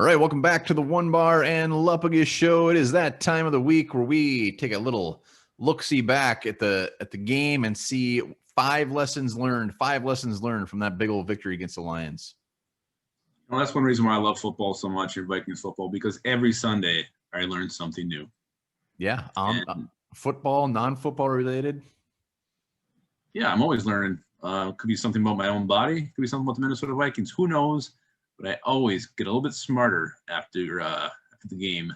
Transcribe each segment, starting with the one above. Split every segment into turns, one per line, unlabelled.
All right, welcome back to the One Bar and Lupagus show. It is that time of the week where we take a little look-see back at the game and see five lessons learned from that big old victory against the Lions.
Well, that's one reason why I love football so much, and Vikings football, because every Sunday I learn something new.
Yeah, football, non-football related.
Yeah, I'm always learning. Could be something about my own body. Could be something about the Minnesota Vikings. Who knows? But I always get a little bit smarter after the game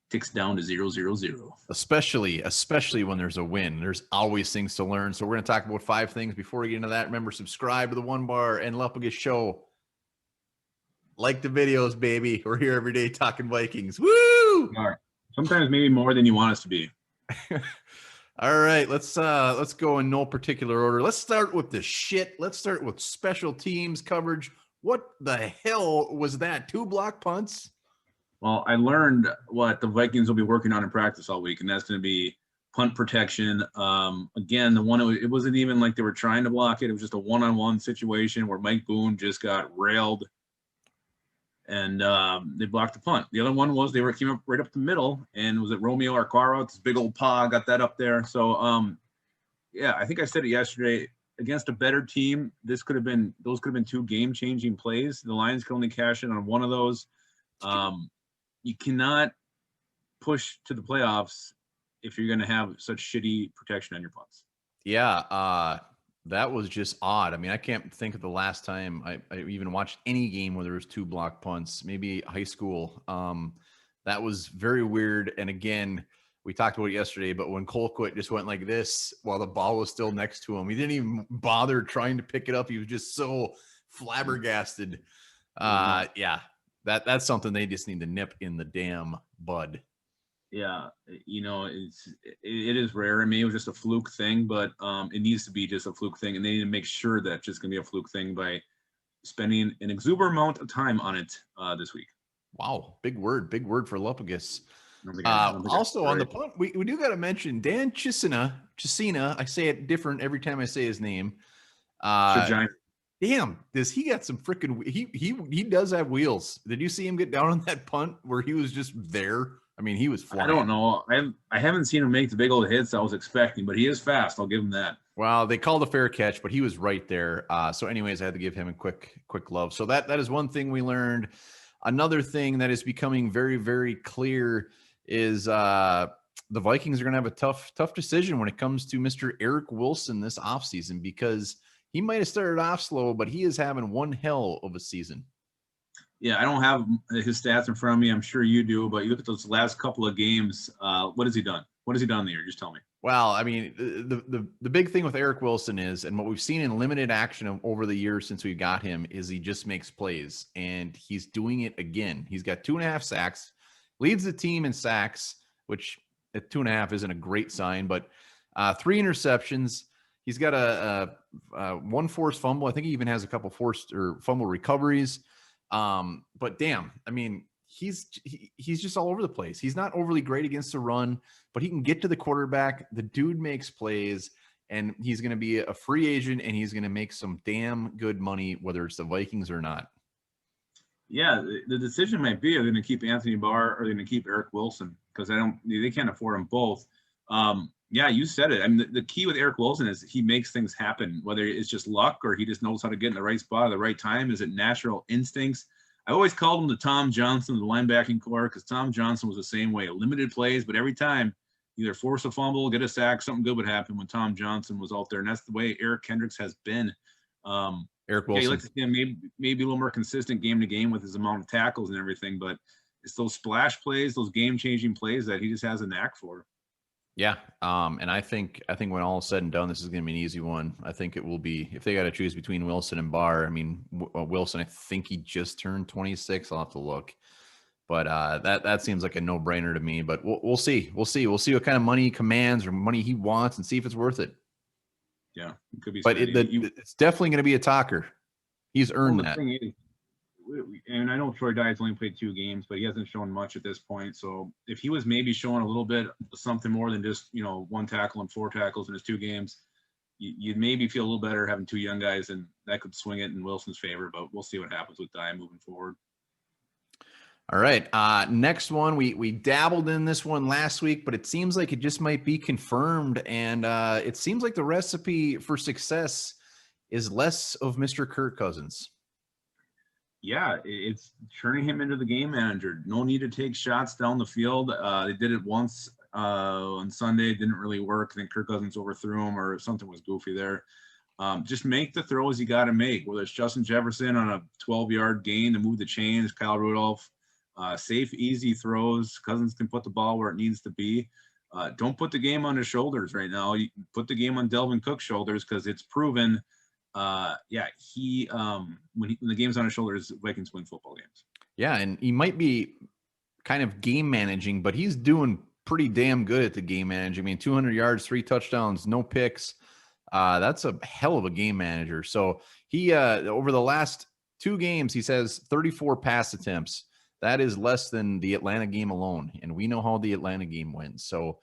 ticks down to 0-0-0.
Especially when there's a win. There's always things to learn. So we're going to talk about five things. Before we get into that, remember, subscribe to the One Bar and Lupagus show. Like the videos, baby. We're here every day talking Vikings. Woo!
All right. Sometimes maybe more than you want us to be.
All right, let's go in no particular order. Let's start with the shit. Let's start with special teams coverage. What the hell was that? 2 block punts?
Well, I learned what the Vikings will be working on in practice all week, and that's going to be punt protection. Again, it wasn't even like they were trying to block it. It was just a one-on-one situation where Mike Boone just got railed, and they blocked the punt. The other one was came up right up the middle, and was it Romeo Arquara? This big old paw got that up there. So, yeah, I think I said it yesterday. Against a better team, those could have been 2 game-changing plays. The Lions could only cash in on one of those. You cannot push to the playoffs if you're going to have such shitty protection on your punts.
Yeah, that was just odd. I mean, I can't think of the last time I even watched any game where there was 2 block punts, maybe high school. That was very weird. And again, we talked about it yesterday, but when Colquitt just went like this while the ball was still next to him, he didn't even bother trying to pick it up. He was just so flabbergasted. Yeah, that's something they just need to nip in the damn bud.
Yeah, it is rare. I mean, it was just a fluke thing, but it needs to be just a fluke thing, and they need to make sure that it's just going to be a fluke thing by spending an exuberant amount of time on it this week.
Wow, big word for Lupagus. Also on the punt, we do got to mention Dan Chisena. I say it different every time I say his name. Damn, does he got some freaking? He does have wheels. Did you see him get down on that punt where he was just there? I mean, he was flying.
I don't know. I haven't seen him make the big old hits I was expecting, but he is fast. I'll give him that.
Well, they called a fair catch, but he was right there. So, anyways, I had to give him a quick love. So that is one thing we learned. Another thing that is becoming very, very clear is the Vikings are going to have a tough decision when it comes to Mr. Eric Wilson this offseason, because he might have started off slow, but he is having one hell of a season.
Yeah, I don't have his stats in front of me. I'm sure you do, but you look at those last couple of games. What has he done? What has he done in the year? Just tell me.
Well, I mean, the big thing with Eric Wilson is, and what we've seen in limited action over the years since we got him, is he just makes plays, and he's doing it again. He's got 2.5 sacks, leads the team in sacks, which at 2.5 isn't a great sign, but 3 interceptions. He's got a 1 forced fumble. I think he even has a couple forced or fumble recoveries. But damn, I mean, he's just all over the place. He's not overly great against the run, but he can get to the quarterback. The dude makes plays, and he's going to be a free agent, and he's going to make some damn good money, whether it's the Vikings or not.
Yeah, the decision might be, are they going to keep Anthony Barr or are they going to keep Eric Wilson? Because they can't afford them both. Yeah, you said it. I mean, the key with Eric Wilson is he makes things happen, whether it's just luck or he just knows how to get in the right spot at the right time. Is it natural instincts? I always called him the Tom Johnson of the linebacking core, because Tom Johnson was the same way. Limited plays, but every time either force a fumble, get a sack, something good would happen when Tom Johnson was out there. And that's the way Eric Kendricks has been.
Eric Wilson.
You like to see him maybe a little more consistent game to game with his amount of tackles and everything, but it's those splash plays, those game-changing plays that he just has a knack for.
Yeah, and I think when all is said and done, this is going to be an easy one. I think it will be, if they got to choose between Wilson and Barr. I mean, Wilson, I think he just turned 26. I'll have to look, but that seems like a no-brainer to me. But we'll see. We'll see what kind of money he commands or money he wants, and see if it's worth it.
Yeah, it could be.
But it's definitely going to be a talker. He's earned that.
And I know Troy Dye's only played 2 games, but he hasn't shown much at this point. So if he was maybe showing a little bit something more than just 1 tackle and 4 tackles in his 2 games, you'd maybe feel a little better having 2 young guys, and that could swing it in Wilson's favor. But we'll see what happens with Dye moving forward.
All right. Next one, we dabbled in this one last week, but it seems like it just might be confirmed. And it seems like the recipe for success is less of Mr. Kirk Cousins.
Yeah, it's turning him into the game manager. No need to take shots down the field. They did it once on Sunday. It didn't really work. I think Kirk Cousins overthrew him or something was goofy there. Just make the throws you got to make, whether it's Justin Jefferson on a 12-yard gain to move the chains, Kyle Rudolph, safe, easy throws. Cousins can put the ball where it needs to be. Don't put the game on his shoulders right now. You put the game on Delvin Cook's shoulders because it's proven – when the game's on his shoulders, Vikings win football games.
Yeah, and he might be kind of game managing, but he's doing pretty damn good at the game managing. I mean, 200 yards, 3 touchdowns, no picks. That's a hell of a game manager. So he over the last 2 games, he says 34 pass attempts. That is less than the Atlanta game alone, and we know how the Atlanta game went. So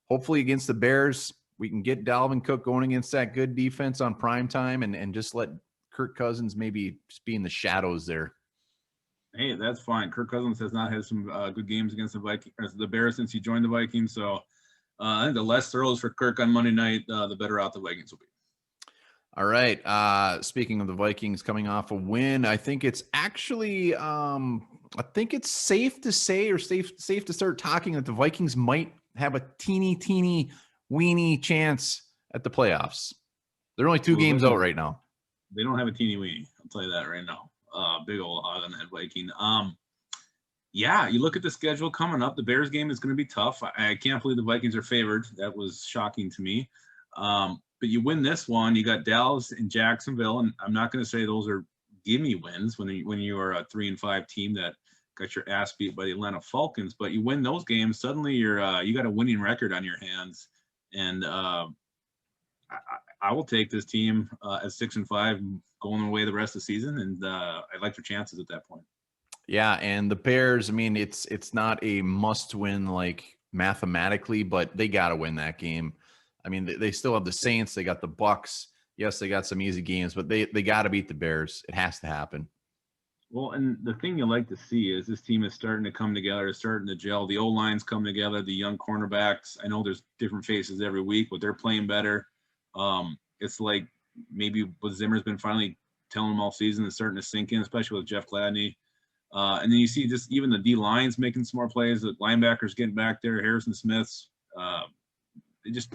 hopefully against the Bears, we can get Dalvin Cook going against that good defense on prime time and just let Kirk Cousins maybe just be in the shadows there.
Hey, that's fine. Kirk Cousins has not had some good games against the Bears since he joined the Vikings. So I think the less throws for Kirk on Monday night, the better out the Vikings will be.
All right. Speaking of the Vikings coming off a win, I think it's actually I think it's safe to say or safe to start talking that the Vikings might have a teeny weeny chance at the playoffs. They're only 2 games out right now.
They don't have a teeny weeny. I'll tell you that right now. Big old hog on that Viking. Yeah, you look at the schedule coming up. The Bears game is going to be tough. I can't believe the Vikings are favored. That was shocking to me. But you win this one. You got Dallas and Jacksonville, and I'm not going to say those are gimme wins when you are a 3-5 team that got your ass beat by the Atlanta Falcons. But you win those games, suddenly you got a winning record on your hands. And I will take this team at 6-5 going away the rest of the season, and I like their chances at that point.
Yeah, and the Bears, I mean, it's not a must-win like mathematically, but they got to win that game. I mean, they still have the Saints, they got the Bucks. Yes, they got some easy games, but they got to beat the Bears. It has to happen.
Well, and the thing you like to see is this team is starting to come together, is starting to gel. The O-lines come together, the young cornerbacks. I know there's different faces every week, but they're playing better. It's like maybe what Zimmer's been finally telling them all season is starting to sink in, especially with Jeff Gladney. And then you see just even the D-lines making some more plays, the linebackers getting back there, Harrison Smith's. This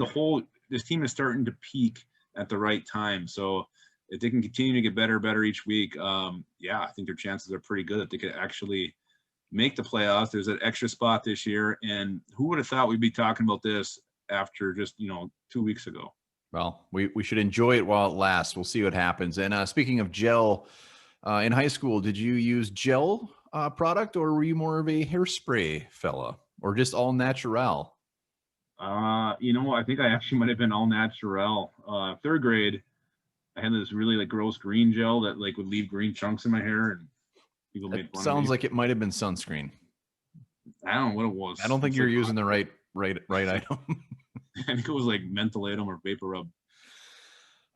team is starting to peak at the right time. So if they can continue to get better each week, I think their chances are pretty good that they could actually make the playoffs. There's an extra spot this year, and who would have thought we'd be talking about this after just 2 weeks ago?
Well, we should enjoy it while it lasts. We'll see what happens. And speaking of gel, in high school, did you use gel product, or were you more of a hairspray fella, or just all natural?
I think I actually might have been all natural. 3rd grade, I had this really gross green gel that would leave green chunks in my hair, and people made fun of me.
Sounds like it might have been sunscreen.
I don't know what it was.
I don't think you're using the right item.
I think it was mentholatum or vapor rub.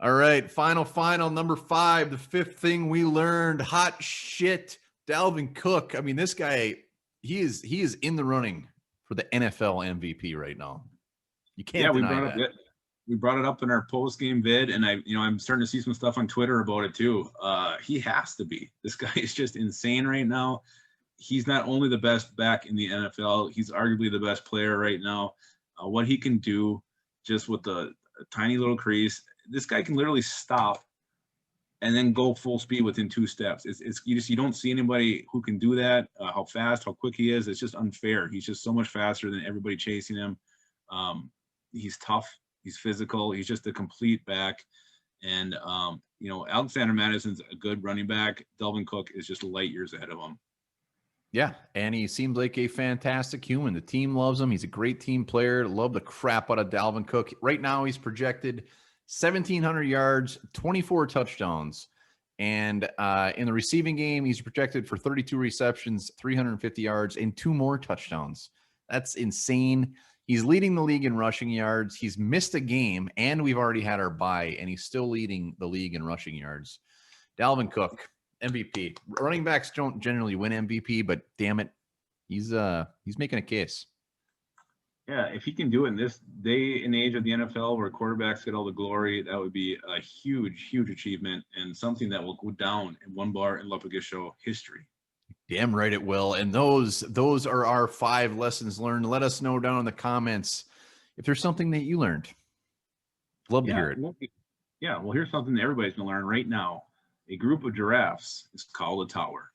All right, final number 5, the 5th thing we learned. Hot shit, Dalvin Cook. I mean, this guy, he is in the running for the NFL MVP right now. You can't deny that.
We brought it up in our post-game vid, and I'm starting to see some stuff on Twitter about it too. He has to be. This guy is just insane right now. He's not only the best back in the NFL, he's arguably the best player right now. What he can do just with a tiny little crease, this guy can literally stop and then go full speed within 2 steps. You don't see anybody who can do that. How fast, how quick he is. It's just unfair. He's just so much faster than everybody chasing him. He's tough. He's physical. He's just a complete back. And, Alexander Madison's a good running back. Dalvin Cook is just light years ahead of him.
Yeah, and he seems like a fantastic human. The team loves him. He's a great team player. Love the crap out of Dalvin Cook. Right now, he's projected 1,700 yards, 24 touchdowns. And in the receiving game, he's projected for 32 receptions, 350 yards, and 2 more touchdowns. That's insane. He's leading the league in rushing yards. He's missed a game, and we've already had our bye, and he's still leading the league in rushing yards. Dalvin Cook, MVP. Running backs don't generally win MVP, but damn it, he's making a case.
Yeah, if he can do it in this day and age of the NFL where quarterbacks get all the glory, that would be a huge, huge achievement and something that will go down in One Bar and Love Show history.
Damn right it will. And those are our 5 lessons learned. Let us know down in the comments if there's something that you learned. Love to hear it.
Yeah, well, here's something that everybody's going to learn right now. A group of giraffes is called a tower.